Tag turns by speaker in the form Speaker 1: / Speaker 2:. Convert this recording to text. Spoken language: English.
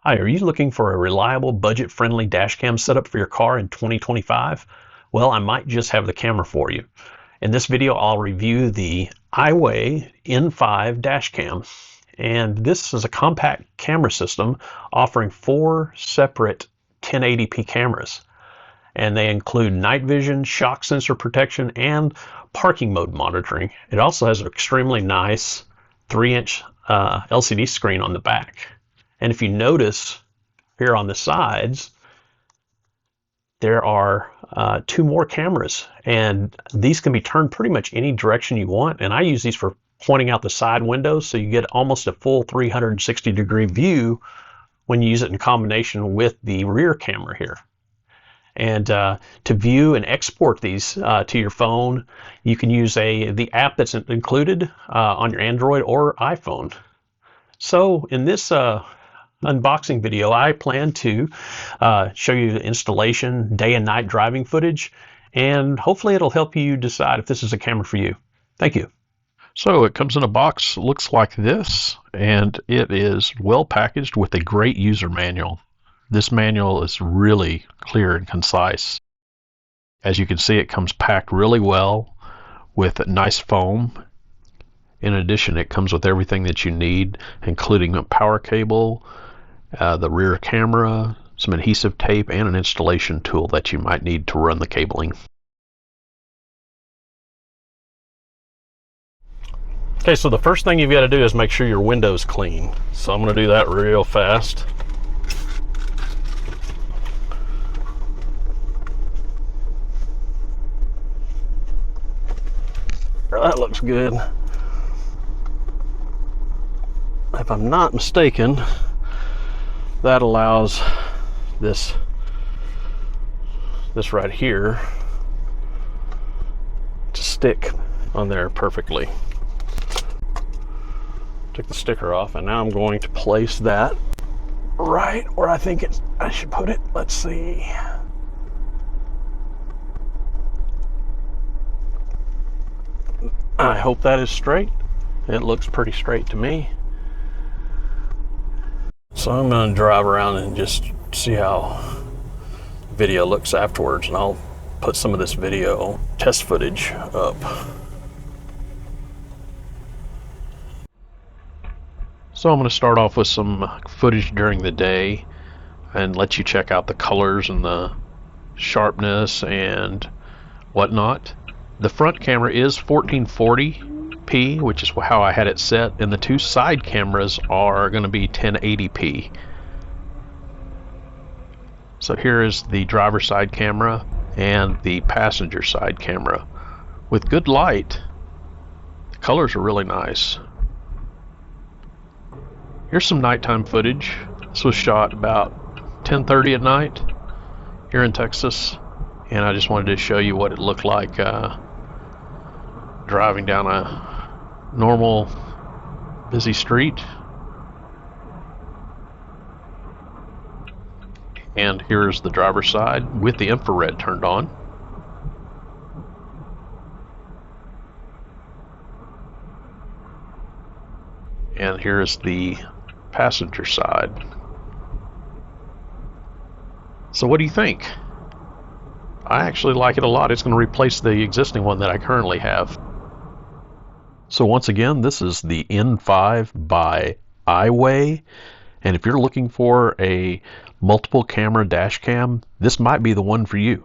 Speaker 1: Hi, are you looking for a reliable, budget-friendly dash cam setup for your car in 2025? Well, I might just have the camera for you. In this video, I'll review the IIWEY N5 Dash Cam. And this is a compact camera system offering 4 separate 1080p cameras. And they include night vision, shock sensor protection, and parking mode monitoring. It also has an extremely nice 3-inch LCD screen on the back. And if you notice here on the sides, there are 2 more cameras, and these can be turned pretty much any direction you want. And I use these for pointing out the side windows, so you get almost a full 360-degree view when you use it in combination with the rear camera here. And to view and export these to your phone, you can use the app that's included on your Android or iPhone. So in this unboxing video, I plan to show you the installation, day and night driving footage, and hopefully it'll help you decide if this is a camera for you. Thank you.
Speaker 2: So it comes in a box, looks like this, and it is well packaged with a great user manual. This manual is really clear and concise. As you can see, it comes packed really well with nice foam. In addition, it comes with everything that you need, including a power cable, the rear camera, some adhesive tape, and an installation tool that you might need to run the cabling.
Speaker 1: Okay, so the first thing you've got to do is make sure your window's clean. So I'm going to do that real fast. That looks good. If I'm not mistaken, that allows this right here to stick on there perfectly. Took the sticker off, and now I'm going to place that right where I think I should put it. Let's see. I hope that is straight. It looks pretty straight to me. So I'm going to drive around and just see how video looks afterwards, and I'll put some of this video test footage up.
Speaker 2: So I'm going to start off with some footage during the day and let you check out the colors and the sharpness and whatnot. The front camera is 1440p, which is how I had it set, and the 2 side cameras are going to be 1080p. So here is the driver's side camera and the passenger side camera. With good light, the colors are really nice. Here's some nighttime footage. This was shot about 10:30 at night here in Texas, and I just wanted to show you what it looked like driving down a normal busy street. And here's the driver's side with the infrared turned on. And here's the passenger side. So what do you think? I actually like it a lot. It's going to replace the existing one that I currently have. So once again, this is the N5 by IIWEY, and if you're looking for a multiple camera dash cam, this might be the one for you.